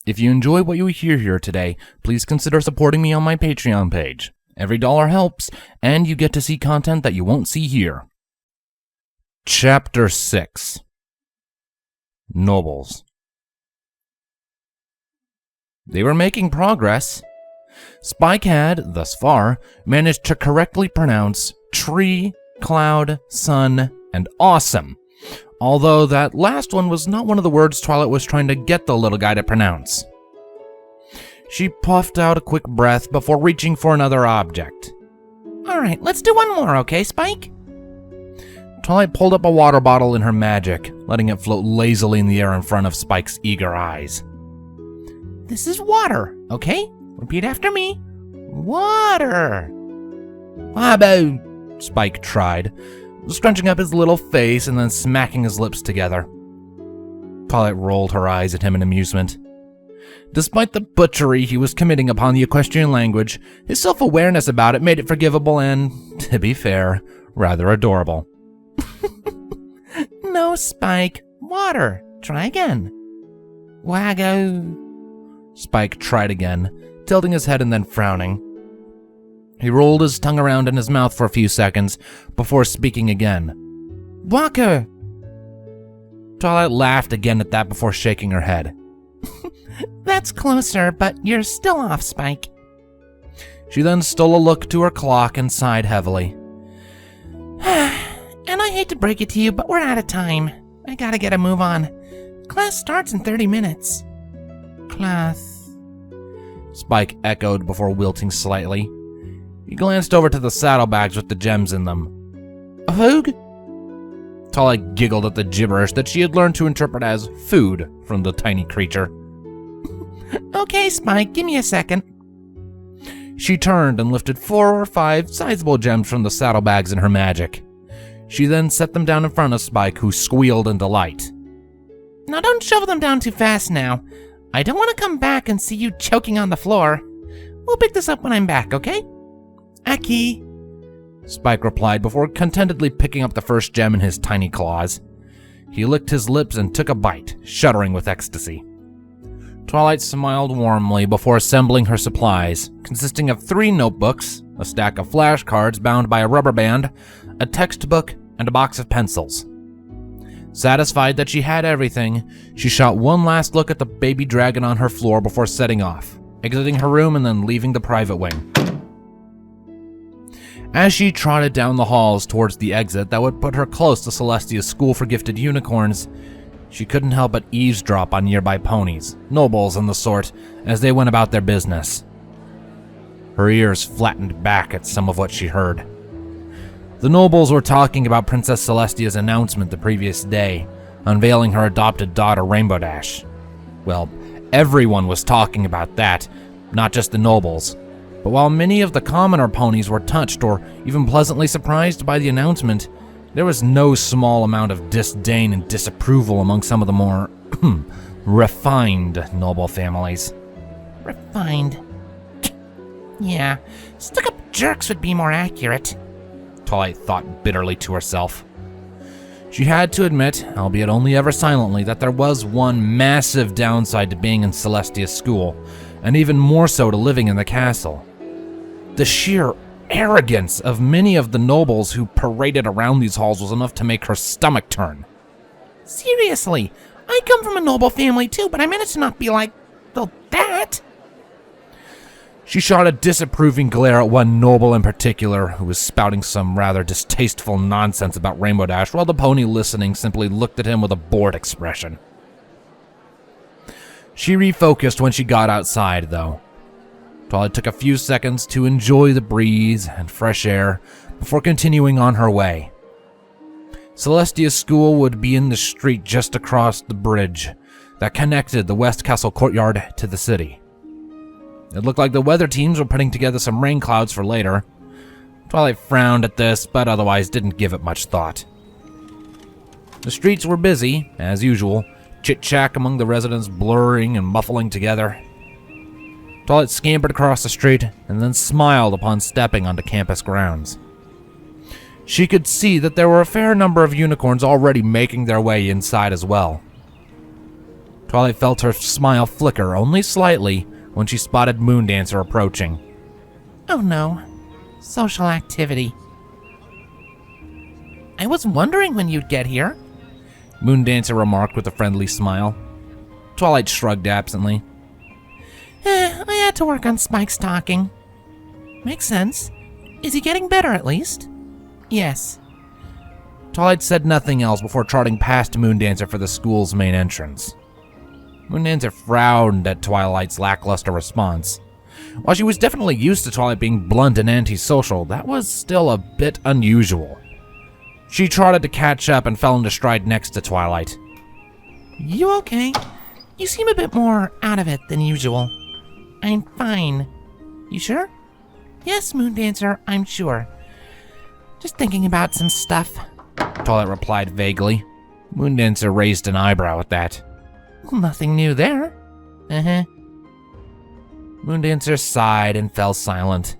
If you enjoy what you hear here today, please consider supporting me on my Patreon page. Every dollar helps, and you get to see content that you won't see here. Chapter 6. Nobles. They were making progress. Spike had, thus far, managed to correctly pronounce tree, cloud, sun, and awesome, although that last one was not one of the words Twilight was trying to get the little guy to pronounce. She puffed out a quick breath before reaching for another object. Alright, let's do one more, okay, Spike? Twilight pulled up a water bottle in her magic, letting it float lazily in the air in front of Spike's eager eyes. This is water, okay? Repeat after me. Water. Wabo, Spike tried, scrunching up his little face and then smacking his lips together. Twilight rolled her eyes at him in amusement. Despite the butchery he was committing upon the equestrian language, his self-awareness about it made it forgivable and, to be fair, rather adorable. No, Spike. Water. Try again. Wago. Spike tried again, tilting his head and then frowning. He rolled his tongue around in his mouth for a few seconds before speaking again. Walker. Twilight laughed again at that before shaking her head. That's closer, but you're still off, Spike. She then stole a look to her clock and sighed heavily. And I hate to break it to you, but we're out of time. I gotta get a move on. Class starts in 30 minutes. Class. Spike echoed before wilting slightly. He glanced over to the saddlebags with the gems in them. Food? Twilight giggled at the gibberish that she had learned to interpret as food from the tiny creature. Okay, Spike, give me a second. She turned and lifted 4 or 5 sizable gems from the saddlebags in her magic. She then set them down in front of Spike, who squealed in delight. Now don't shovel them down too fast now. I don't want to come back and see you choking on the floor. We'll pick this up when I'm back, okay? Aki. Spike replied before contentedly picking up the first gem in his tiny claws. He licked his lips and took a bite, shuddering with ecstasy. Twilight smiled warmly before assembling her supplies, consisting of 3 notebooks, a stack of flashcards bound by a rubber band, a textbook, and a box of pencils. Satisfied that she had everything, she shot one last look at the baby dragon on her floor before setting off, exiting her room and then leaving the private wing. As she trotted down the halls towards the exit that would put her close to Celestia's School for Gifted Unicorns, she couldn't help but eavesdrop on nearby ponies, nobles and the sort, as they went about their business. Her ears flattened back at some of what she heard. The nobles were talking about Princess Celestia's announcement the previous day, unveiling her adopted daughter Rainbow Dash. Well, everyone was talking about that, not just the nobles. But while many of the commoner ponies were touched or even pleasantly surprised by the announcement, there was no small amount of disdain and disapproval among some of the more refined noble families. Refined. Yeah, stuck-up jerks would be more accurate. Twilight thought bitterly to herself. She had to admit, albeit only ever silently, that there was one massive downside to being in Celestia's school, and even more so to living in the castle. The sheer arrogance of many of the nobles who paraded around these halls was enough to make her stomach turn. Seriously, I come from a noble family too, but I managed to not be like, well, that. She shot a disapproving glare at one noble in particular, who was spouting some rather distasteful nonsense about Rainbow Dash, while the pony listening simply looked at him with a bored expression. She refocused when she got outside, though. Twilight took a few seconds to enjoy the breeze and fresh air before continuing on her way. Celestia's school would be in the street just across the bridge that connected the West Castle courtyard to the city. It looked like the weather teams were putting together some rain clouds for later. Twilight frowned at this, but otherwise didn't give it much thought. The streets were busy, as usual, chit-chat among the residents blurring and muffling together. Twilight scampered across the street and then smiled upon stepping onto campus grounds. She could see that there were a fair number of unicorns already making their way inside as well. Twilight felt her smile flicker only slightly when she spotted Moondancer approaching. Oh no. Social activity. I was wondering when you'd get here. Moondancer remarked with a friendly smile. Twilight shrugged absently. I had to work on Spike's talking. Makes sense. Is he getting better at least? Yes. Twilight said nothing else before trotting past Moondancer for the school's main entrance. Moondancer frowned at Twilight's lackluster response. While she was definitely used to Twilight being blunt and antisocial, that was still a bit unusual. She trotted to catch up and fell into stride next to Twilight. You okay? You seem a bit more out of it than usual. I'm fine. You sure? Yes, Moondancer, I'm sure. Just thinking about some stuff. Twilight replied vaguely. Moondancer raised an eyebrow at that. Nothing new there. Uh-huh. Moondancer sighed and fell silent.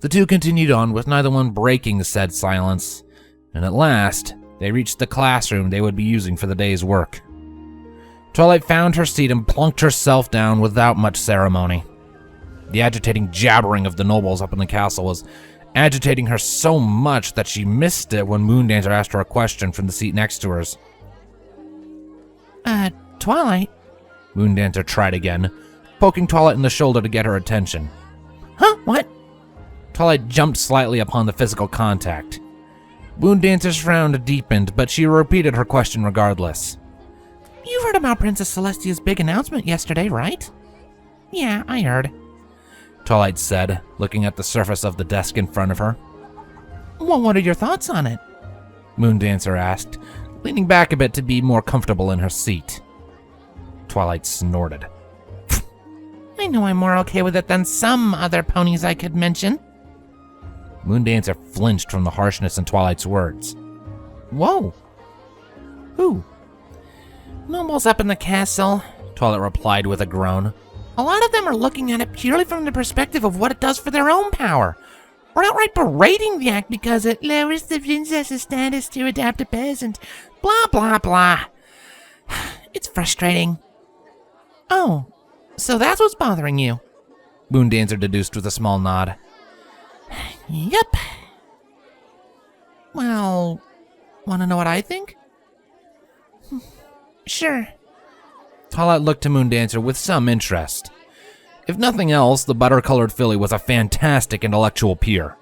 The two continued on with neither one breaking the said silence, and at last, they reached the classroom they would be using for the day's work. Twilight found her seat and plunked herself down without much ceremony. The agitating jabbering of the nobles up in the castle was agitating her so much that she missed it when Moondancer asked her a question from the seat next to hers. Twilight? Moondancer tried again, poking Twilight in the shoulder to get her attention. Huh? What? Twilight jumped slightly upon the physical contact. Moondancer's frown deepened, but she repeated her question regardless. You heard about Princess Celestia's big announcement yesterday, right? Yeah, I heard. Twilight said, looking at the surface of the desk in front of her. Well, what are your thoughts on it? Moondancer asked, leaning back a bit to be more comfortable in her seat. Twilight snorted. I know I'm more okay with it than some other ponies I could mention. Moondancer flinched from the harshness in Twilight's words. Whoa. Who? Nobles up in the castle, Twilight replied with a groan. A lot of them are looking at it purely from the perspective of what it does for their own power, or outright berating the act because it lowers the princess's status to adapt a peasant. Blah, blah, blah. It's frustrating. Oh, so that's what's bothering you? Moondancer deduced with a small nod. Yep. Well, want to know what I think? Sure. Twilight looked to Moondancer with some interest. If nothing else, the butter-colored filly was a fantastic intellectual peer.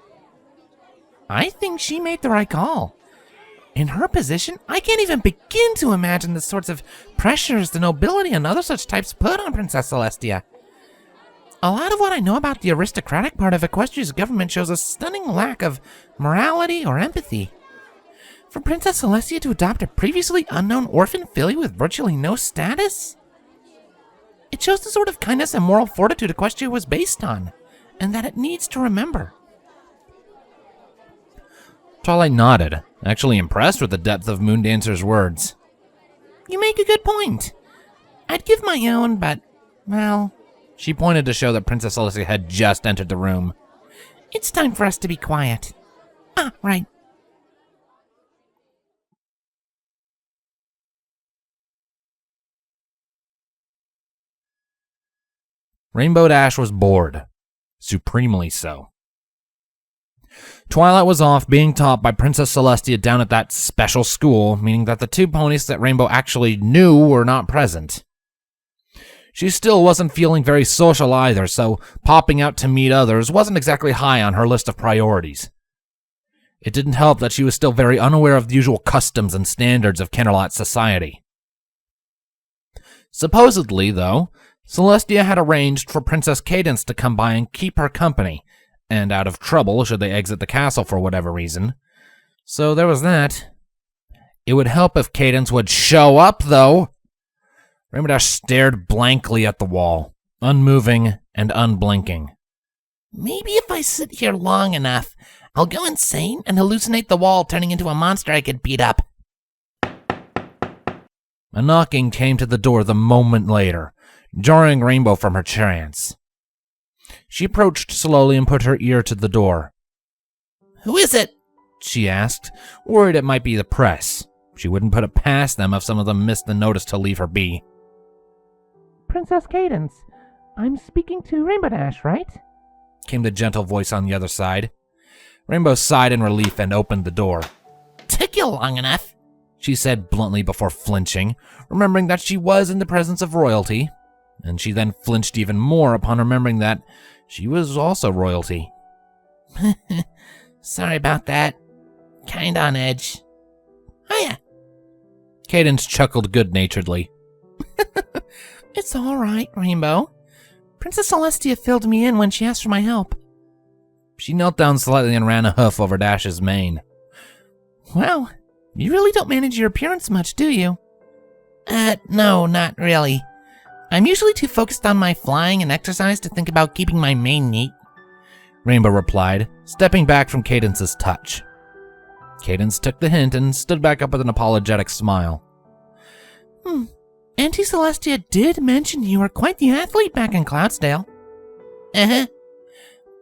I think she made the right call. In her position, I can't even begin to imagine the sorts of pressures the nobility and other such types put on Princess Celestia. A lot of what I know about the aristocratic part of Equestria's government shows a stunning lack of morality or empathy. For Princess Celestia to adopt a previously unknown orphan filly with virtually no status? It shows the sort of kindness and moral fortitude Equestria was based on, and that it needs to remember. Twilight nodded, actually impressed with the depth of Moondancer's words. You make a good point. I'd give my own, but, well... She pointed to show that Princess Celestia had just entered the room. It's time for us to be quiet. Ah, right. Rainbow Dash was bored. Supremely so. Twilight was off being taught by Princess Celestia down at that special school, meaning that the two ponies that Rainbow actually knew were not present. She still wasn't feeling very social either, so popping out to meet others wasn't exactly high on her list of priorities. It didn't help that she was still very unaware of the usual customs and standards of Kennerlot society. Supposedly, though, Celestia had arranged for Princess Cadence to come by and keep her company, and out of trouble should they exit the castle for whatever reason. So there was that. It would help if Cadence would show up, though. Rainbow Dash stared blankly at the wall, unmoving and unblinking. Maybe if I sit here long enough, I'll go insane and hallucinate the wall turning into a monster I could beat up. A knocking came to the door the moment later, jarring Rainbow from her trance. She approached slowly and put her ear to the door. Who is it? She asked, worried it might be the press. She wouldn't put it past them if some of them missed the notice to leave her be. Princess Cadence, I'm speaking to Rainbow Dash, right? Came the gentle voice on the other side. Rainbow sighed in relief and opened the door. Took you long enough, she said bluntly before flinching, remembering that she was in the presence of royalty, and she then flinched even more upon remembering that she was also royalty. Sorry about that. Kinda on edge. Hiya. Cadence chuckled good-naturedly. It's all right, Rainbow. Princess Celestia filled me in when she asked for my help. She knelt down slightly and ran a hoof over Dash's mane. Well, you really don't manage your appearance much, do you? No, not really. I'm usually too focused on my flying and exercise to think about keeping my mane neat, Rainbow replied, stepping back from Cadence's touch. Cadence took the hint and stood back up with an apologetic smile. Auntie Celestia did mention you were quite the athlete back in Cloudsdale. I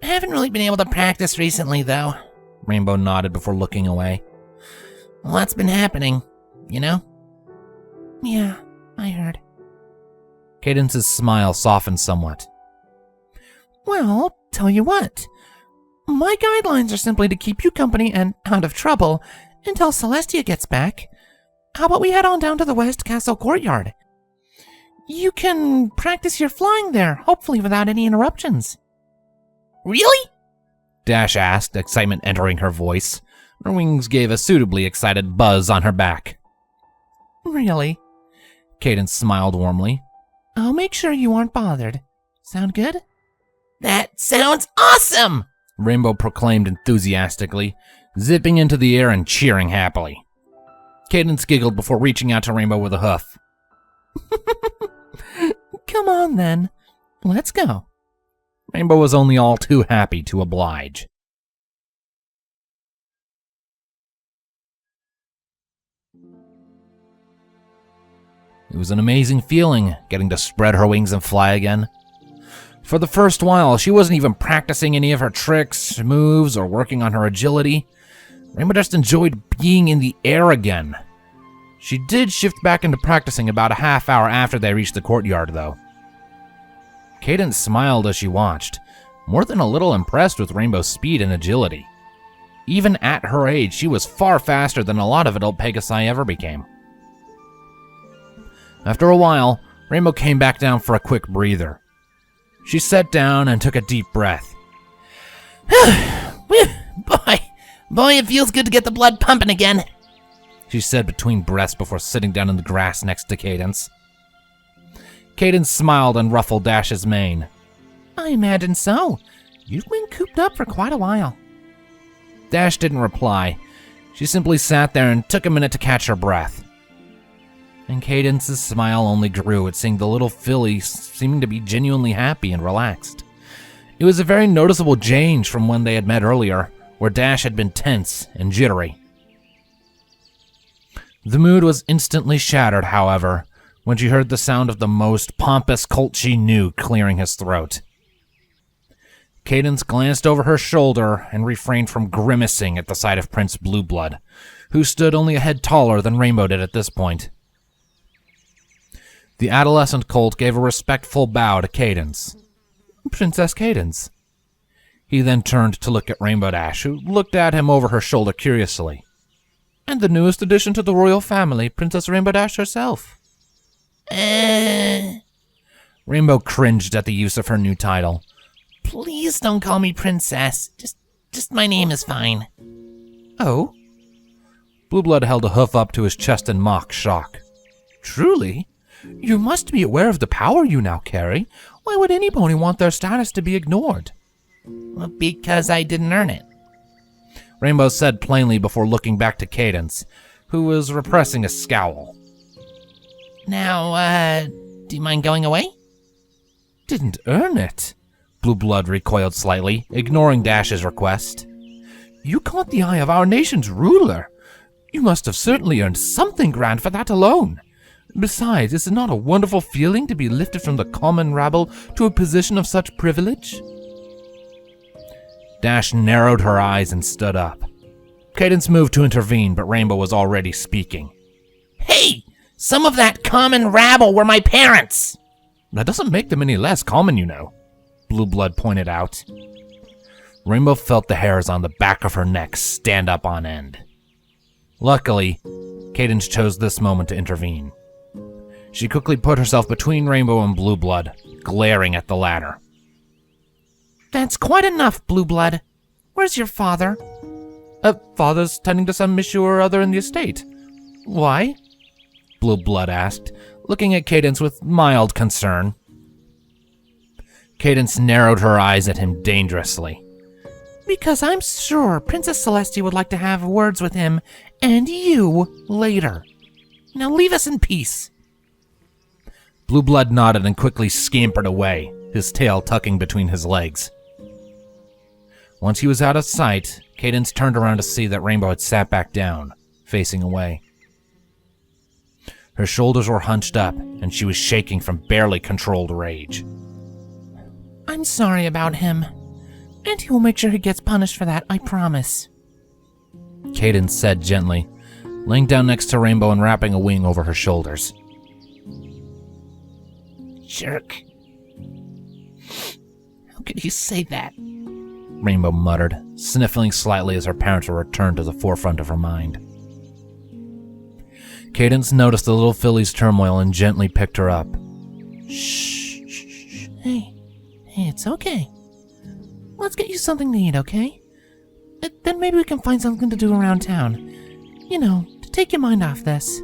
haven't really been able to practice recently, though. Rainbow nodded before looking away. A lot's been happening, you know? Yeah, I heard. Cadence's smile softened somewhat. Well, tell you what. My guidelines are simply to keep you company and out of trouble until Celestia gets back. How about we head on down to the West Castle courtyard? You can practice your flying there, hopefully without any interruptions. Really? Dash asked, excitement entering her voice. Her wings gave a suitably excited buzz on her back. Really? Cadence smiled warmly. I'll make sure you aren't bothered. Sound good? That sounds awesome! Rainbow proclaimed enthusiastically, zipping into the air and cheering happily. Cadence giggled before reaching out to Rainbow with a hoof. Come on then, let's go. Rainbow was only all too happy to oblige. It was an amazing feeling, getting to spread her wings and fly again. For the first while, she wasn't even practicing any of her tricks, moves, or working on her agility. Rainbow just enjoyed being in the air again. She did shift back into practicing about a half hour after they reached the courtyard, though. Cadence smiled as she watched, more than a little impressed with Rainbow's speed and agility. Even at her age, she was far faster than a lot of adult Pegasi ever became. After a while, Rainbow came back down for a quick breather. She sat down and took a deep breath. Boy, it feels good to get the blood pumping again, she said between breaths before sitting down in the grass next to Cadence. Cadence smiled and ruffled Dash's mane. I imagine so. You've been cooped up for quite a while. Dash didn't reply. She simply sat there and took a minute to catch her breath. And Cadence's smile only grew at seeing the little filly seeming to be genuinely happy and relaxed. It was a very noticeable change from when they had met earlier, where Dash had been tense and jittery. The mood was instantly shattered, however, when she heard the sound of the most pompous colt she knew clearing his throat. Cadence glanced over her shoulder and refrained from grimacing at the sight of Prince Blueblood, who stood only a head taller than Rainbow did at this point. The adolescent colt gave a respectful bow to Cadence. Princess Cadence. He then turned to look at Rainbow Dash, who looked at him over her shoulder curiously. And the newest addition to the royal family, Princess Rainbow Dash herself. Rainbow cringed at the use of her new title. Please don't call me princess. Just my name is fine. Oh? Blueblood held a hoof up to his chest in mock shock. Truly? You must be aware of the power you now carry. Why would any pony want their status to be ignored? Well, because I didn't earn it. Rainbow said plainly before looking back to Cadence, who was repressing a scowl. Now, do you mind going away? Didn't earn it? Blueblood recoiled slightly, ignoring Dash's request. You caught the eye of our nation's ruler. You must have certainly earned something grand for that alone. Besides, is it not a wonderful feeling to be lifted from the common rabble to a position of such privilege? Dash narrowed her eyes and stood up. Cadence moved to intervene, but Rainbow was already speaking. Some of that common rabble were my parents. That doesn't make them any less common, you know, Blue Blood pointed out. Rainbow felt the hairs on the back of her neck stand up on end. Luckily, Cadence chose this moment to intervene. She quickly put herself between Rainbow and Blue Blood, glaring at the latter. That's quite enough, Blue Blood. Where's your father? Father's tending to some issue or other in the estate. Why? Blue Blood asked, looking at Cadence with mild concern. Cadence narrowed her eyes at him dangerously. Because I'm sure Princess Celestia would like to have words with him and you later. Now leave us in peace. Blue Blood nodded and quickly scampered away, his tail tucking between his legs. Once he was out of sight, Cadence turned around to see that Rainbow had sat back down, facing away. Her shoulders were hunched up, and she was shaking from barely controlled rage. I'm sorry about him, and he will make sure he gets punished for that, I promise. Cadence said gently, laying down next to Rainbow and wrapping a wing over her shoulders. Jerk. How could you say that? Rainbow muttered, sniffling slightly as her parents were returned to the forefront of her mind. Cadence noticed the little filly's turmoil and gently picked her up. Shh, shh, shh. Hey, it's okay. Let's get you something to eat, okay? Then maybe we can find something to do around town. You know, to take your mind off this.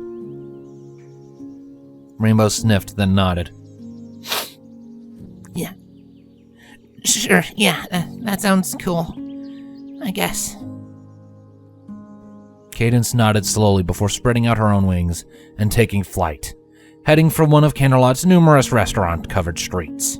Rainbow sniffed, then nodded. Yeah. Sure, yeah, that sounds cool. I guess. Cadence nodded slowly before spreading out her own wings and taking flight, heading for one of Canterlot's numerous restaurant-covered streets.